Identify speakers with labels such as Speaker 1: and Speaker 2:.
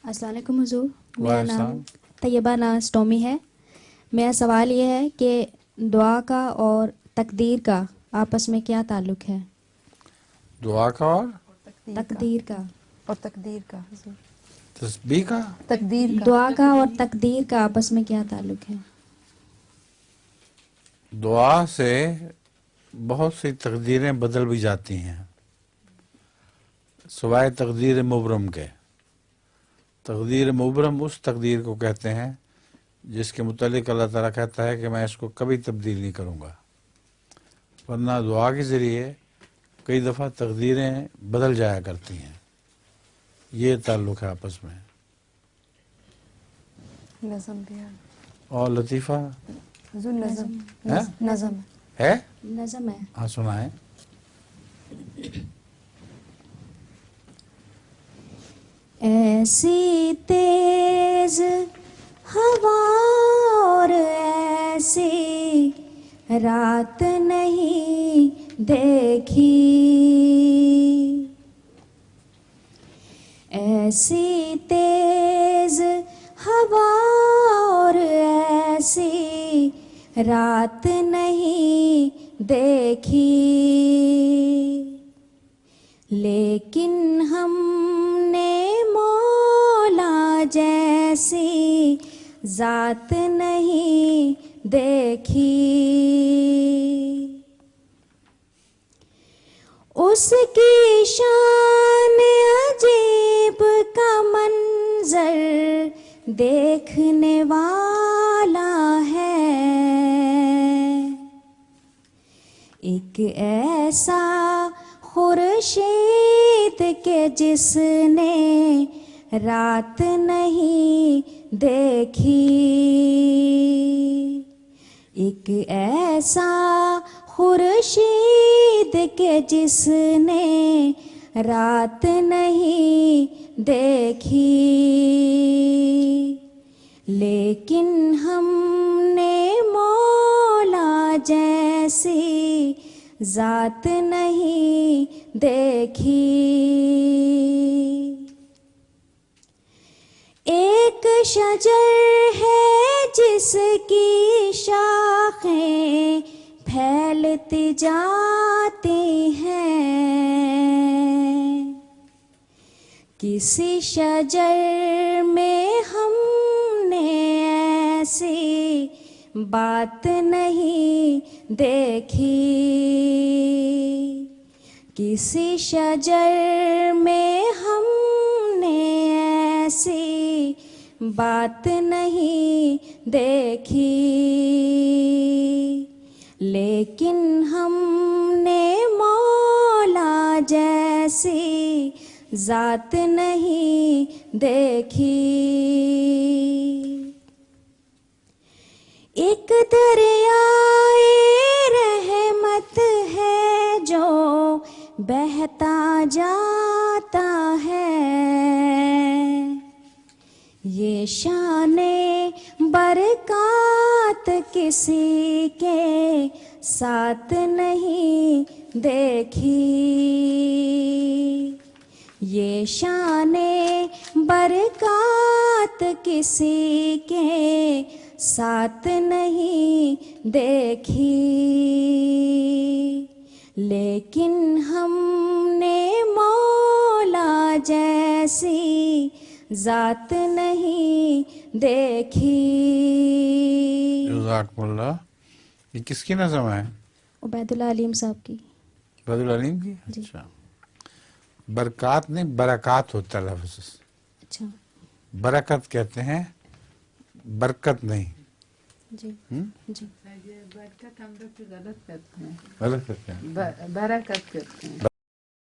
Speaker 1: السلام علیکم حضور، میرا
Speaker 2: وعلیکم
Speaker 1: نام
Speaker 2: السلام۔
Speaker 1: طیبہ ناز ٹومی ہے۔ میرا سوال یہ ہے کہ دعا کا اور تقدیر کا آپس میں کیا تعلق ہے؟
Speaker 2: دعا کا اور
Speaker 1: تقدیر کا
Speaker 3: اور تقدیر کا حضور،
Speaker 2: تسبیح کا؟
Speaker 3: تقدیر کا
Speaker 1: دعا کا اور تقدیر کا آپس میں کیا تعلق ہے؟
Speaker 2: دعا سے بہت سی تقدیریں بدل بھی جاتی ہیں سوائے تقدیر مبرم کے۔ تقدیر مبرم اس تقدیر کو کہتے ہیں جس کے متعلق اللہ تعالیٰ کہتا ہے کہ میں اس کو کبھی تبدیل نہیں کروں گا، ورنہ دعا کے ذریعے کئی دفعہ تقدیریں بدل جایا کرتی ہیں۔ یہ تعلق ہے آپس میں۔
Speaker 3: نظم بھی ہے
Speaker 2: اور لطیفہ
Speaker 3: حضور، نظم
Speaker 2: ہے؟
Speaker 3: نظم
Speaker 2: ہے؟
Speaker 1: نظم ہے۔
Speaker 2: ہاں سنائیں۔
Speaker 1: ایسی تیز ہوا اور ایسی رات نہیں دیکھی، ایسی تیز ہوا اور ایسی رات نہیں دیکھی، لیکن ہم نے مولا جیسی ذات نہیں دیکھی، اس کی شان عجیب کا منظر دیکھنے والا ہے، ایک ایسا خورشید کہ جس نے رات نہیں دیکھی، ایک ایسا خورشید کہ جس نے رات نہیں دیکھی، لیکن ہم نے مولا جیسی ذات نہیں دیکھی، ایک شجر ہے جس کی شاخیں پھیلتی جاتی ہیں، کسی شجر میں ہم نے ایسی بات نہیں دیکھی، کسی شجر میں ہم نے ایسی بات نہیں دیکھی، لیکن ہم نے مولا جیسی ذات نہیں دیکھی، ایک دریائے رحمت ہے جو بہتا جاتا ہے، یہ شان برکات کسی کے ساتھ نہیں دیکھی، یہ شان برکات کسی کے ساتھ نہیں دیکھی، لیکن ہم نے مولا جیسی ذات نہیں دیکھی۔
Speaker 2: جزاکم اللہ۔ یہ کس کی نظم ہے؟
Speaker 1: عبید اللہ علیم صاحب کی۔
Speaker 2: عبید العلیم کی؟
Speaker 1: جی۔
Speaker 2: اچھا، برکات نہیں برکات ہوتا ہے لفظ،
Speaker 1: اچھا
Speaker 2: برکت کہتے ہیں، برکت نہیں۔
Speaker 1: جی جی۔
Speaker 4: برکت ہم لوگ غلط کرتے ہیں،
Speaker 2: غلط کہتے ہیں،
Speaker 4: برکت کرتے ہیں۔